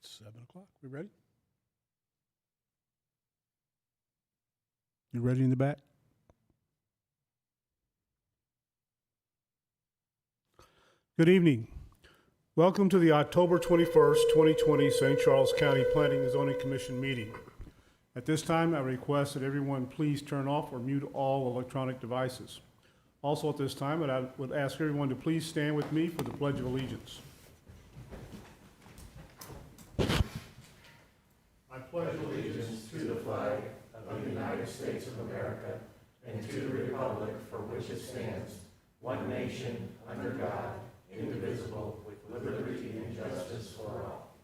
It's 7 o'clock. We ready? You ready in the back? Good evening. Welcome to the October 21st, 2020 St. Charles County Planning and Zoning Commission meeting. At this time, I request that everyone please turn off or mute all electronic devices. Also at this time, I would ask everyone to please stand with me for the Pledge of Allegiance. I pledge allegiance to the flag of the United States of America and to the republic for which it stands, one nation, under God, indivisible, with liberty and justice for all.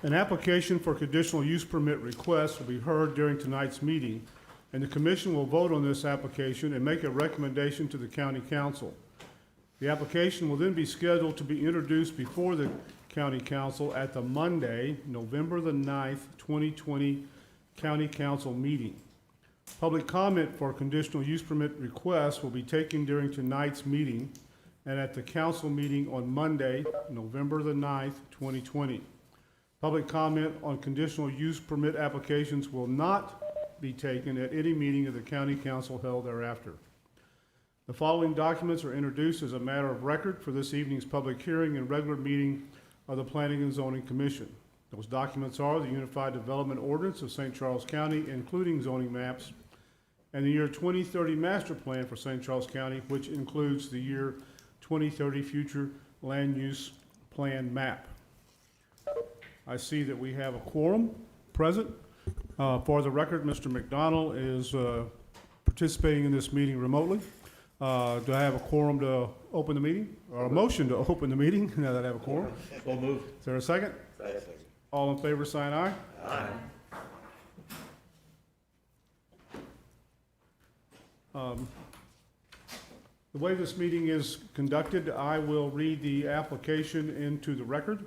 An application for conditional use permit request will be heard during tonight's meeting, and the commission will vote on this application and make a recommendation to the county council. The application will then be scheduled to be introduced before the county council at the Monday, November the 9th, 2020 county council meeting. Public comment for conditional use permit requests will be taken during tonight's meeting and at the council meeting on Monday, November the 9th, 2020. Public comment on conditional use permit applications will not be taken at any meeting of the county council held thereafter. The following documents are introduced as a matter of record for this evening's public hearing and regular meeting of the Planning and Zoning Commission. Those documents are the Unified Development Ordinance of St. Charles County, including zoning maps, and the year 2030 Master Plan for St. Charles County, which includes the year 2030 Future Land Use Plan map. I see that we have a quorum present. For the record, Mr. McDonald is participating in this meeting remotely. Do I have a quorum to open the meeting, or a motion to open the meeting now that I have a quorum? So moved. Is there a second? Second. All in favor, sign aye. Aye. The way this meeting is conducted, I will read the application into the record.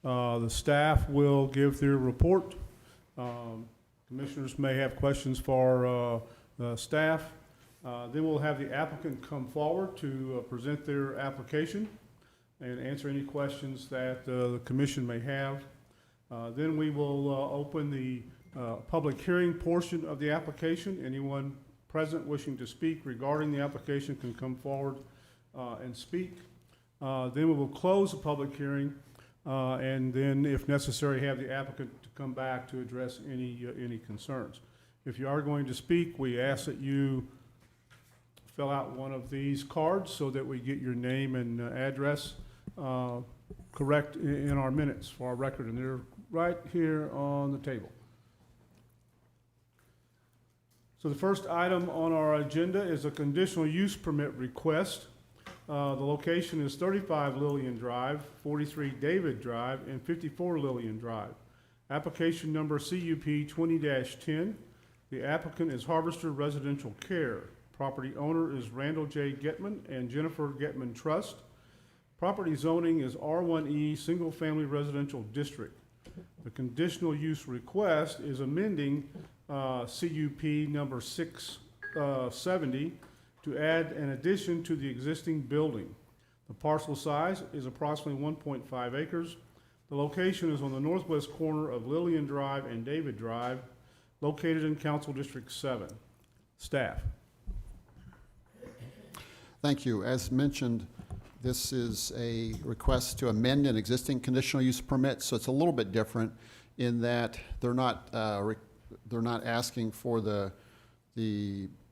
The staff will give their report. Commissioners may have questions for the staff. Then we'll have the applicant come forward to present their application and answer any questions that the commission may have. Then we will open the public hearing portion of the application. Anyone present wishing to speak regarding the application can come forward and speak. Then we will close the public hearing and then, if necessary, have the applicant to come back to address any concerns. If you are going to speak, we ask that you fill out one of these cards so that we get your name and address correct in our minutes for our record, and they're right here on the table. So the first item on our agenda is a conditional use permit request. The location is 35 Lillian Drive, 43 David Drive, and 54 Lillian Drive. Application number CUP 20-10. The applicant is Harvester Residential Care. Property owner is Randall J. Getman and Jennifer Getman Trust. Property zoning is R1E Single Family Residential District. The conditional use request is amending CUP number 670 to add an addition to the existing building. The parcel size is approximately 1.5 acres. The location is on the northwest corner of Lillian Drive and David Drive, located in Council District 7. Staff. Thank you. As mentioned, this is a request to amend an existing conditional use permit, so it's a little bit different in that they're not asking for the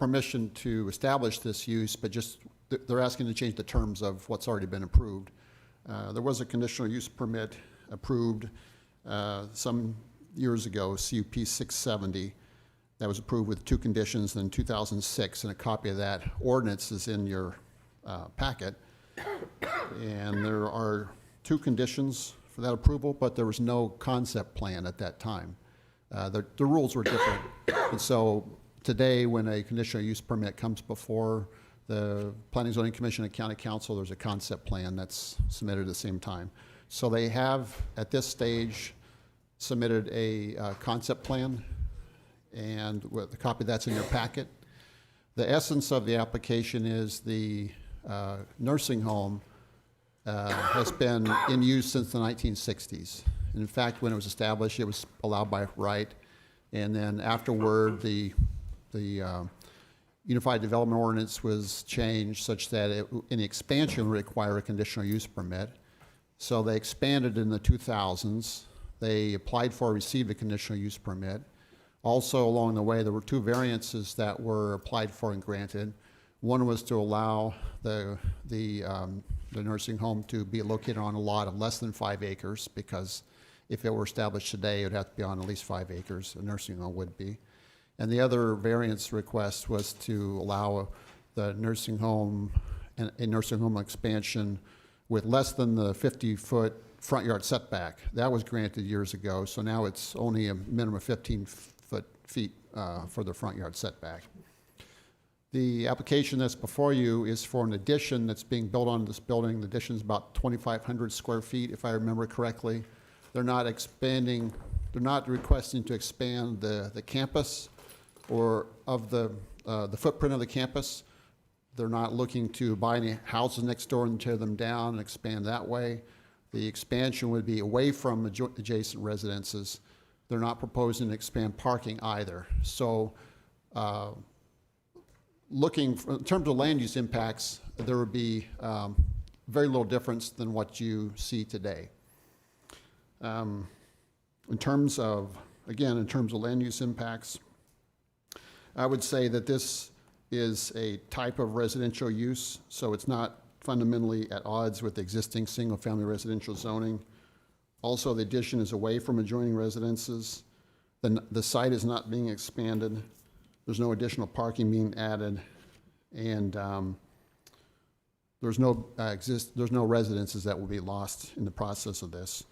permission to establish this use, but just they're asking to change the terms of what's already been approved. There was a conditional use permit approved some years ago, CUP 670, that was approved with 2 conditions in 2006, and a copy of that ordinance is in your packet. And there are 2 conditions for that approval, but there was no concept plan at that time. The rules were different. And so today, when a conditional use permit comes before the Planning and Zoning Commission and County Council, there's a concept plan that's submitted at the same time. So they have, at this stage, submitted a concept plan, and with the copy that's in your packet. The essence of the application is the nursing home has been in use since the 1960s. In fact, when it was established, it was allowed by right, and then afterward, the Unified Development Ordinance was changed such that any expansion would require a conditional use permit. So they expanded in the 2000s. They applied for, received a conditional use permit. Also, along the way, there were two variances that were applied for and granted. One was to allow the nursing home to be located on a lot of less than 5 acres, because if it were established today, it would have to be on at least 5 acres, a nursing home would be. And the other variance request was to allow the nursing home, a nursing home expansion with less than the 50-foot front yard setback. That was granted years ago, so now it's only a minimum of 15 feet for the front yard setback. The application that's before you is for an addition that's being built on this building. The addition is about 2,500 square feet, if I remember correctly. They're not expanding, they're not requesting to expand the campus or of the footprint of the campus. They're not looking to buy any houses next door and tear them down and expand that way. The expansion would be away from adjacent residences. They're not proposing to expand parking either. So in terms of land use impacts, there would be very little difference than what you see today. In terms of land use impacts, I would say that this is a type of residential use, so it's not fundamentally at odds with existing single-family residential zoning. Also, the addition is away from adjoining residences. The site is not being expanded. There's no additional parking being added, and there's no residences that will be lost in the process of this.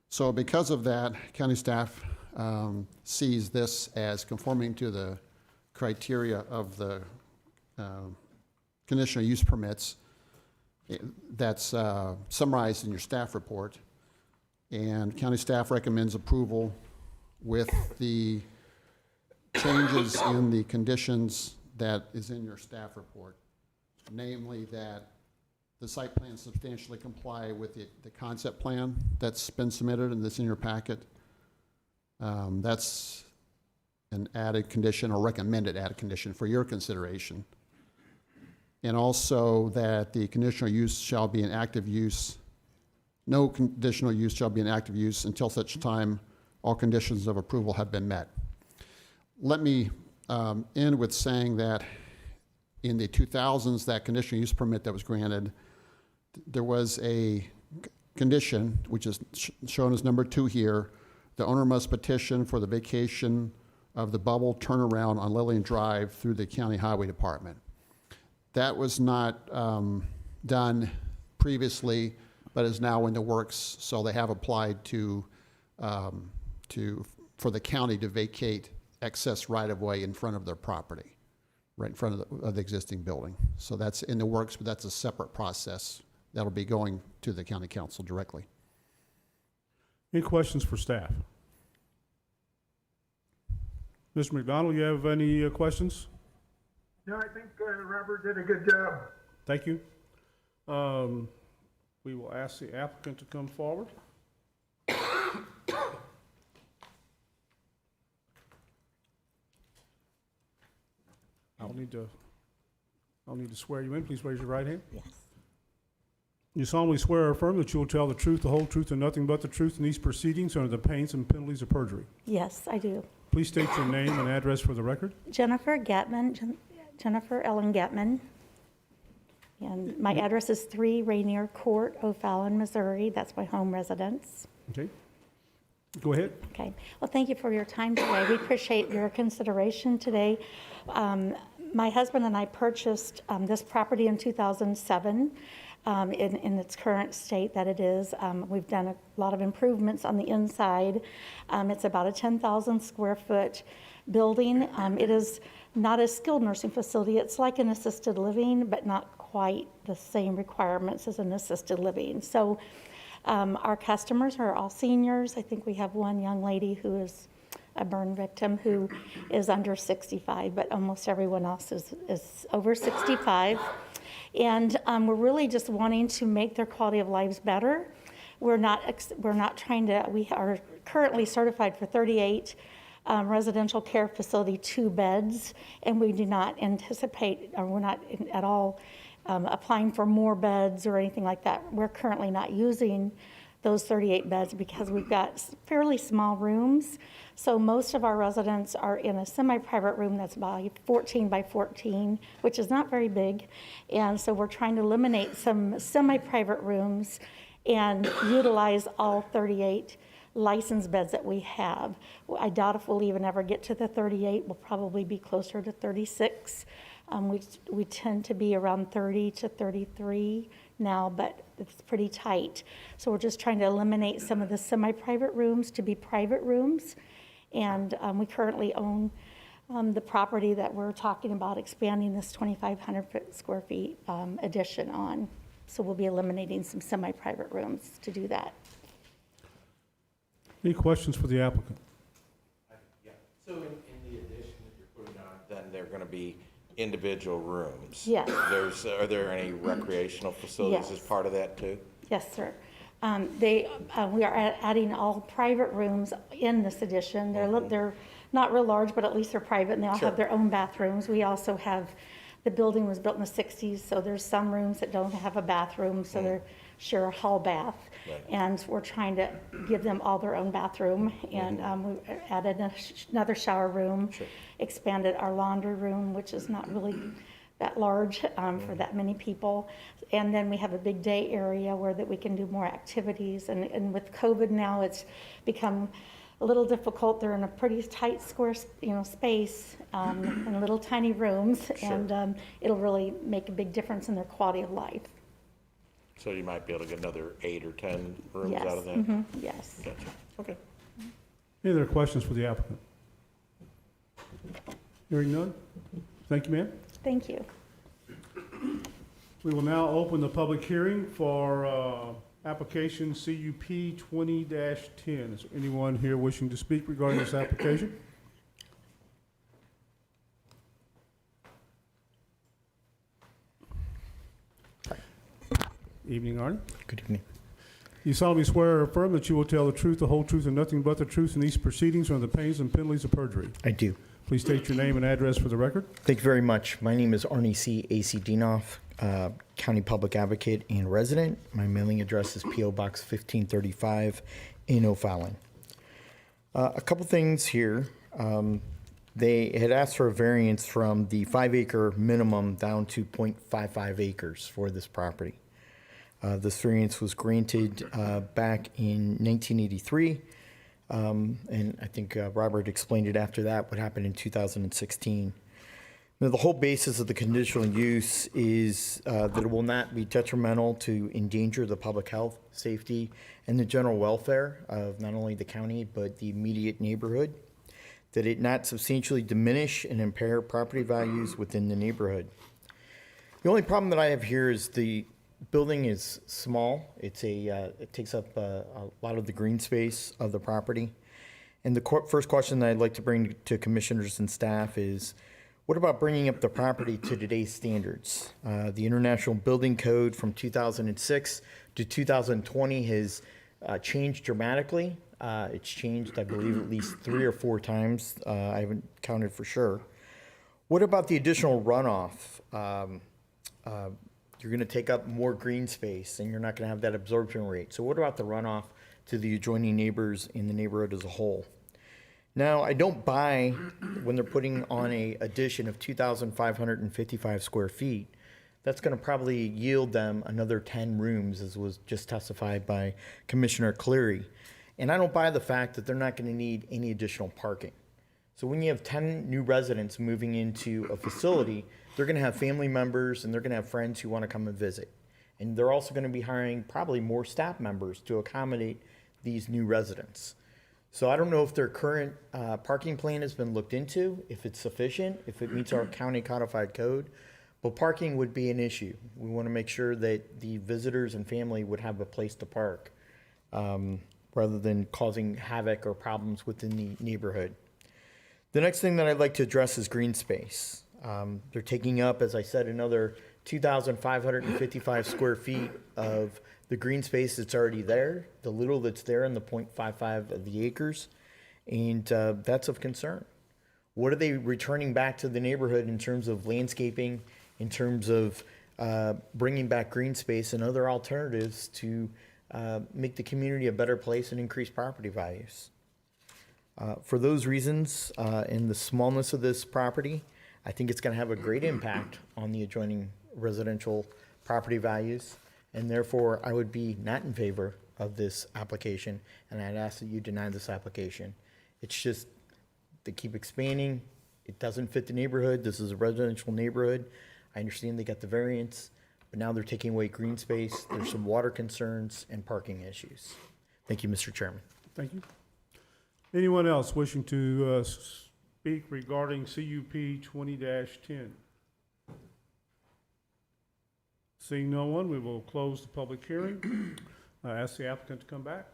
So because of that, county staff sees this as conforming to the criteria of the conditional use permits that's summarized in your staff report. And county staff recommends approval with the changes in the conditions that is in your staff report, namely that the site plans substantially comply with the concept plan that's been submitted and that's in your packet. That's an added condition or recommended added condition for your consideration. And also that the conditional use shall be an active use. No conditional use shall be an active use until such time all conditions of approval have been met. Let me end with saying that in the 2000s, that conditional use permit that was granted, there was a condition, which is shown as number 2 here. The owner must petition for the vacation of the bubble turnaround on Lillian Drive through the County Highway Department. That was not done previously, but is now in the works, so they have applied for the county to vacate excess right-of-way in front of their property, right in front of the existing building. So that's in the works, but that's a separate process that'll be going to the county council directly. Any questions for staff? Mr. McDonald, you have any questions? No, I think Robert did a good job. Thank you. We will ask the applicant to come forward. I'll need to swear you in. Please raise your right hand. Yes. You solemnly swear or affirm that you will tell the truth, the whole truth, and nothing but the truth in these proceedings under the pains and penalties of perjury. Yes, I do. Please state your name and address for the record. Jennifer Ellen Getman. And my address is 3 Rainier Court, O'Fallon, Missouri. That's my home residence. Okay. Go ahead. Okay. Well, thank you for your time today. We appreciate your consideration today. My husband and I purchased this property in 2007 in its current state that it is. We've done a lot of improvements on the inside. It's about a 10,000 square foot building. It is not a skilled nursing facility. It's like an assisted living, but not quite the same requirements as an assisted living. So our customers are all seniors. I think we have one young lady who is a burn victim who is under 65, but almost everyone else is over 65. And we're really just wanting to make their quality of lives better. We're not trying to, we are currently certified for 38 residential care facility 2 beds, and we do not anticipate, or we're not at all applying for more beds or anything like that. We're currently not using those 38 beds because we've got fairly small rooms. So most of our residents are in a semi-private room that's about 14 by 14, which is not very big. And so we're trying to eliminate some semi-private rooms and utilize all 38 licensed beds that we have. I doubt if we'll even ever get to the 38. We'll probably be closer to 36. We tend to be around 30 to 33 now, but it's pretty tight. So we're just trying to eliminate some of the semi-private rooms to be private rooms. And we currently own the property that we're talking about expanding this 2,500 square feet addition on. So we'll be eliminating some semi-private rooms to do that. Any questions for the applicant? Yeah, so in the addition that you're putting on, then they're gonna be individual rooms? Yes. Are there any recreational facilities as Yes. part of that too? Yes, sir. We are adding all private rooms in this addition. They're not real large, but at least they're private, and they all Sure. have their own bathrooms. We also have, the building was built in the 60s, so there's some rooms that don't have a bathroom, so they're share a hall bath. Right. And we're trying to give them all their own bathroom, and we added another shower room, Sure. expanded our laundry room, which is not really that large for that many people. And then we have a big day area where that we can do more activities. And with COVID now, it's become a little difficult. They're in a pretty tight square, space in little tiny rooms, Sure. and it'll really make a big difference in their quality of life. So you might be able to get another 8 or 10 rooms Yes. out of that? Yes. Gotcha, okay. Any other questions for the applicant? Hearing none? Thank you, ma'am. Thank you. We will now open the public hearing for application CUP 20-10. Is there anyone here wishing to speak regarding this application? Evening, Arnie. Good evening. You solemnly swear or affirm that you will tell the truth, the whole truth, and nothing but the truth in these proceedings or the pains and penalties of perjury. I do. Please state your name and address for the record. Thank you very much. My name is Arnie C. A.C. Dienoff, County Public Advocate and resident. My mailing address is P.O. Box 1535 in O'Fallon. A couple things here. They had asked for a variance from the 5-acre minimum down to 0.55 acres for this property. This variance was granted back in 1983, and I think Robert explained it after that, what happened in 2016. Now, the whole basis of the conditional use is that it will not be detrimental to endanger the public health, safety, and the general welfare of not only the county, but the immediate neighborhood, that it not substantially diminish and impair property values within the neighborhood. The only problem that I have here is the building is small. It takes up a lot of the green space of the property. And the first question that I'd like to bring to commissioners and staff is, what about bringing up the property to today's standards? The International Building Code from 2006 to 2020 has changed dramatically. It's changed, I believe, at least 3 or 4 times. I haven't counted for sure. What about the additional runoff? You're going to take up more green space, and you're not going to have that absorption rate. So what about the runoff to the adjoining neighbors in the neighborhood as a whole? Now, I don't buy when they're putting on a addition of 2,555 square feet. That's going to probably yield them another 10 rooms, as was just testified by Commissioner Cleary. And I don't buy the fact that they're not going to need any additional parking. So when you have 10 new residents moving into a facility, they're going to have family members and they're going to have friends who want to come and visit. And they're also going to be hiring probably more staff members to accommodate these new residents. So I don't know if their current parking plan has been looked into, if it's sufficient, if it meets our county codified code. But parking would be an issue. We want to make sure that the visitors and family would have a place to park rather than causing havoc or problems within the neighborhood. The next thing that I'd like to address is green space. They're taking up, as I said, another 2,555 square feet of the green space that's already there, the little that's there in the 0.55 of the acres, and that's of concern. What are they returning back to the neighborhood in terms of landscaping, in terms of bringing back green space and other alternatives to make the community a better place and increase property values? For those reasons, and the smallness of this property, I think it's going to have a great impact on the adjoining residential property values, and therefore I would be not in favor of this application, and I'd ask that you deny this application. It's just, they keep expanding, it doesn't fit the neighborhood, this is a residential neighborhood. I understand they got the variance, but now they're taking away green space, there's some water concerns and parking issues. Thank you, Mr. Chairman. Thank you. Anyone else wishing to speak regarding CUP 20-10? Seeing no one, we will close the public hearing. I ask the applicant to come back.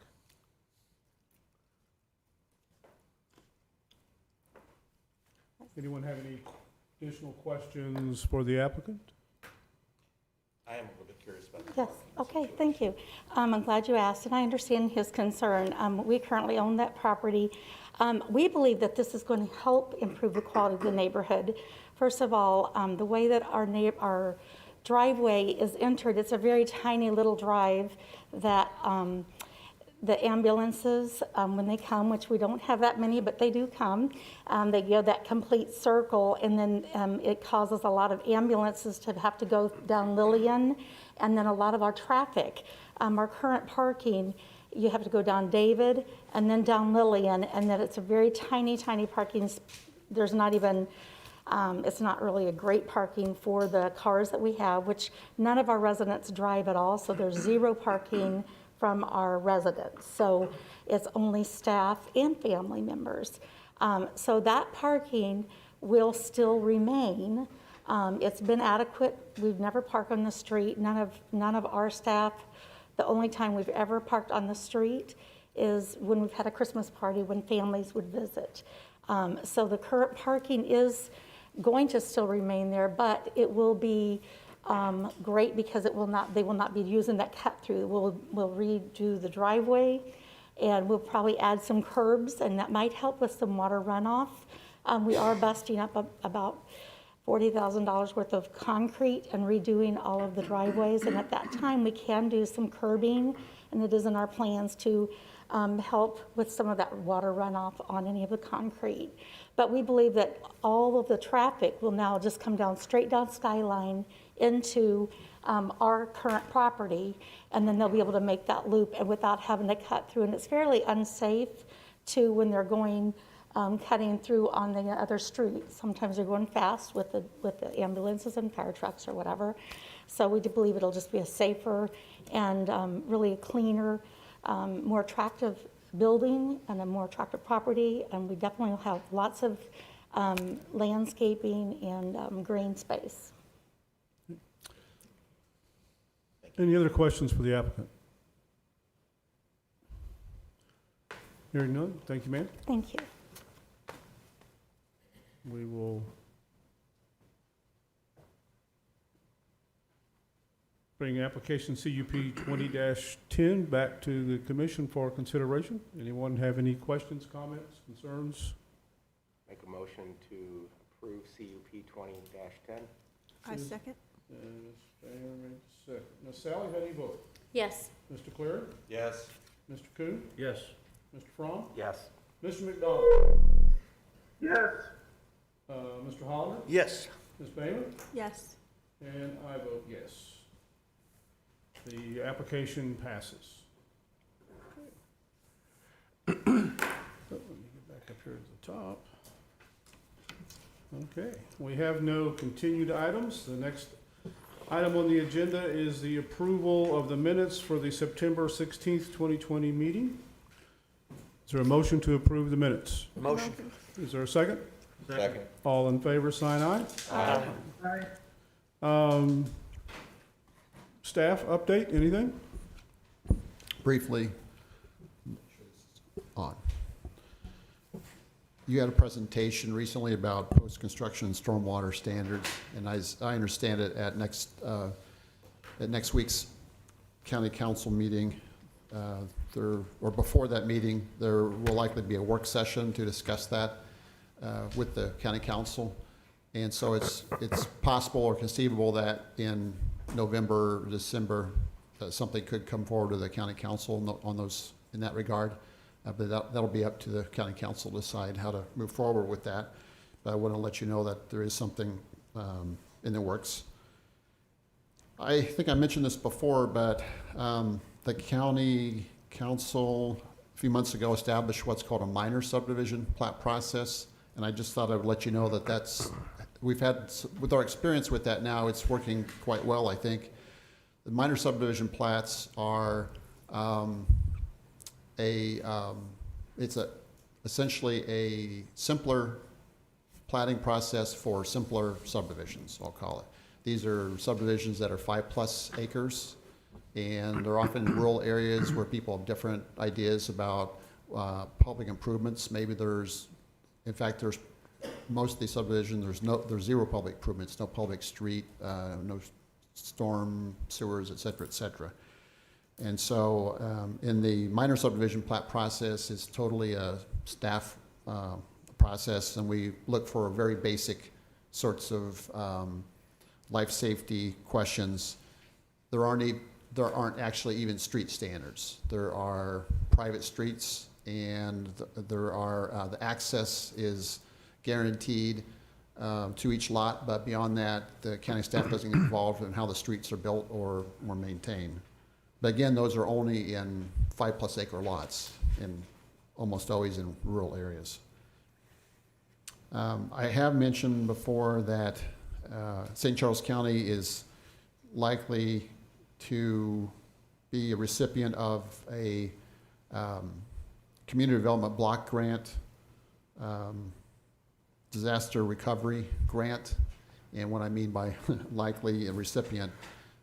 Anyone have any additional questions for the applicant? I am a little bit curious about the Yes, parking okay, thank you. I'm glad you asked, and I understand his concern. We currently own that property. We believe that this is going to help improve the quality of the neighborhood. First of all, the way that our driveway is entered, it's a very tiny little drive that the ambulances, when they come, which we don't have that many, but they do come, they go that complete circle, and then it causes a lot of ambulances to have to go down Lillian, and then a lot of our traffic. Our current parking, you have to go down David and then down Lillian, and then it's a very tiny, tiny parking. There's not even, it's not really a great parking for the cars that we have, which none of our residents drive at all, so there's zero parking from our residents. So it's only staff and family members. So that parking will still remain. It's been adequate. We've never parked on the street. None of our staff. The only time we've ever parked on the street is when we've had a Christmas party when families would visit. So the current parking is going to still remain there, but it will be great because they will not be using that cut through. We'll redo the driveway, and we'll probably add some curbs, and that might help with some water runoff. We are busting up about $40,000 worth of concrete and redoing all of the driveways, and at that time we can do some curbing, and it is in our plans to help with some of that water runoff on any of the concrete. But we believe that all of the traffic will now just come down straight down Skyline into our current property, and then they'll be able to make that loop and without having to cut through. And it's fairly unsafe to when they're going cutting through on the other streets. Sometimes they're going fast with the ambulances and fire trucks or whatever. So we do believe it'll just be a safer and really a cleaner, more attractive building and a more attractive property. And we definitely will have lots of landscaping and green space. Any other questions for the applicant? Hearing none, thank you, ma'am. Thank you. We will bring application CUP 20-10 back to the commission for consideration. Anyone have any questions, comments, concerns? Make a motion to approve CUP 20-10. I second. Ms. Fair made the second. Ms. Sally, how do you vote? Yes. Mr. Cleary? Yes. Mr. Coon? Yes. Mr. Fromm? Yes. Mr. McDonald? Yes. Mr. Hollander? Yes. Ms. Bayman? Yes. And I vote yes. The application passes. Okay. Let me get back up here to the top. Okay, we have no continued items. The next item on the agenda is the approval of the minutes for the September 16th, 2020 meeting. Is there a motion to approve the minutes? Motion. Is there a second? Second. All in favor, sign aye. Aye. Staff update, anything? Briefly, on. you had a presentation recently about post-construction stormwater standards, and as I understand it, at next week's county council meeting, or before that meeting, there will likely be a work session to discuss that with the county council. And so it's possible or conceivable that in November, December, something could come forward to the county council on those, in that regard. But that'll be up to the county council to decide how to move forward with that. But I want to let you know that there is something in the works. I think I mentioned this before, but the county council a few months ago established what's called a minor subdivision plat process. And I just thought I would let you know that we've had, with our experience with that now, it's working quite well, I think. The minor subdivision plats are essentially a simpler platting process for simpler subdivisions, I'll call it. These are subdivisions that are 5+ acres, and they're often in rural areas where people have different ideas about public improvements. Maybe in fact, there's most of these subdivisions, there's zero public improvements, no public street, no storm sewers, et cetera, et cetera. And so in the minor subdivision plat process, it's totally a staff process, and we look for very basic sorts of life safety questions. There aren't actually even street standards. There are private streets, and there are the access is guaranteed to each lot, but beyond that, the county staff doesn't get involved in how the streets are built or maintained. But again, those are only in 5+ acre lots, and almost always in rural areas. I have mentioned before that St. Charles County is likely to be a recipient of a community development block grant, disaster recovery grant. And what I mean by likely a recipient,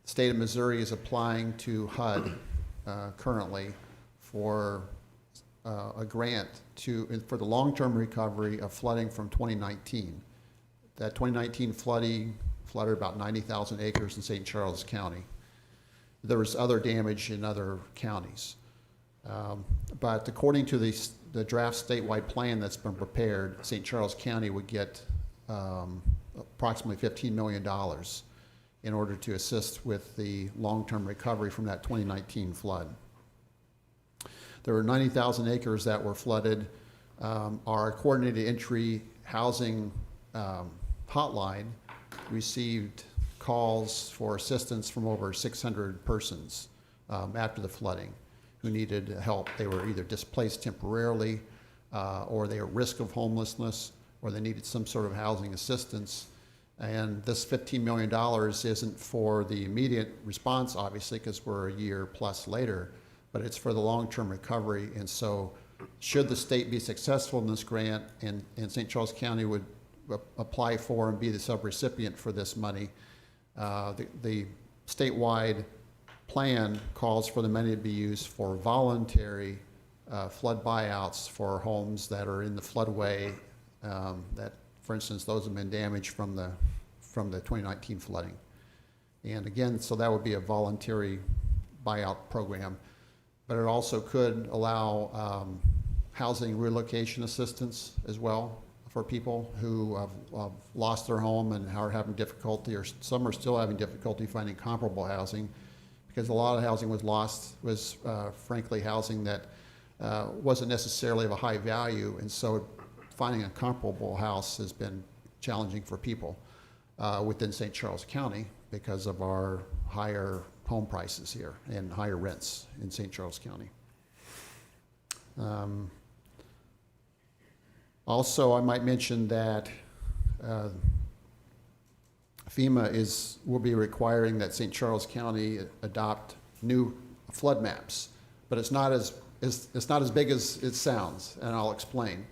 the state of Missouri is applying to HUD currently for a grant for the long-term recovery of flooding from 2019. That 2019 flooding flooded about 90,000 acres in St. Charles County. There was other damage in other counties. But according to the draft statewide plan that's been prepared, St. Charles County would get approximately $15 million in order to assist with the long-term recovery from that 2019 flood. There were 90,000 acres that were flooded. Our coordinated entry housing hotline received calls for assistance from over 600 persons after the flooding who needed help. They were either displaced temporarily, or they were at risk of homelessness, or they needed some sort of housing assistance. And this $15 million isn't for the immediate response, obviously, because we're a year plus later, but it's for the long-term recovery. And so should the state be successful in this grant, and St. Charles County would apply for and be the subrecipient for this money, the statewide plan calls for the money to be used for voluntary flood buyouts for homes that are in the floodway, that, for instance, those have been damaged from the 2019 flooding. And again, so that would be a voluntary buyout program. But it also could allow housing relocation assistance as well for people who have lost their home and are having difficulty, or some are still having difficulty finding comparable housing, because a lot of housing was frankly housing that wasn't necessarily of a high value, and so finding a comparable house has been challenging for people within St. Charles County because of our higher home prices here and higher rents in St. Charles County. Also, I might mention that FEMA will be requiring that St. Charles County adopt new flood maps, but it's not as big as it sounds, and I'll explain.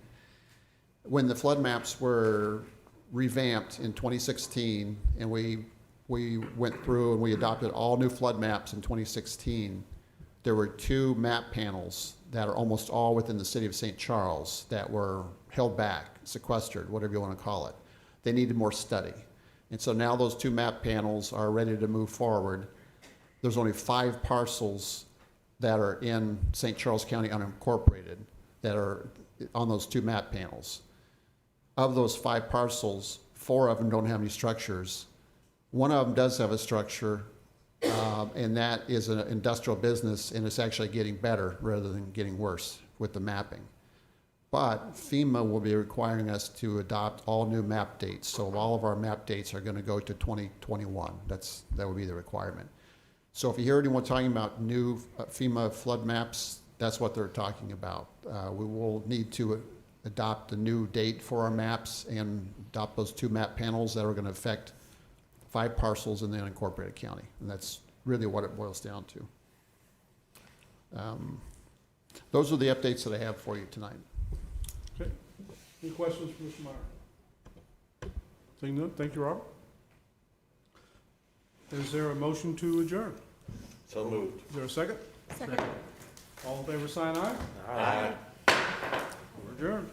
When the flood maps were revamped in 2016, and we went through and we adopted all new flood maps in 2016, there were 2 map panels that are almost all within the city of St. Charles that were held back, sequestered, whatever you want to call it. They needed more study. And so now those 2 map panels are ready to move forward. There's only 5 parcels that are in St. Charles County unincorporated that are on those 2 map panels. Of those 5 parcels, 4 of them don't have any structures. One of them does have a structure, and that is an industrial business, and it's actually getting better rather than getting worse with the mapping. But FEMA will be requiring us to adopt all new map dates. So all of our map dates are going to go to 2021. That would be the requirement. So if you hear anyone talking about new FEMA flood maps, that's what they're talking about. We will need to adopt a new date for our maps and adopt those 2 map panels that are going to affect 5 parcels in the unincorporated county. And that's really what it boils down to. Those are the updates that I have for you tonight. Okay. Any questions for Mr. Meyer? Seeing none, thank you, Robert. Is there a motion to adjourn? So moved. Is there a second? Second. All in favor, sign aye. Aye. We're adjourned.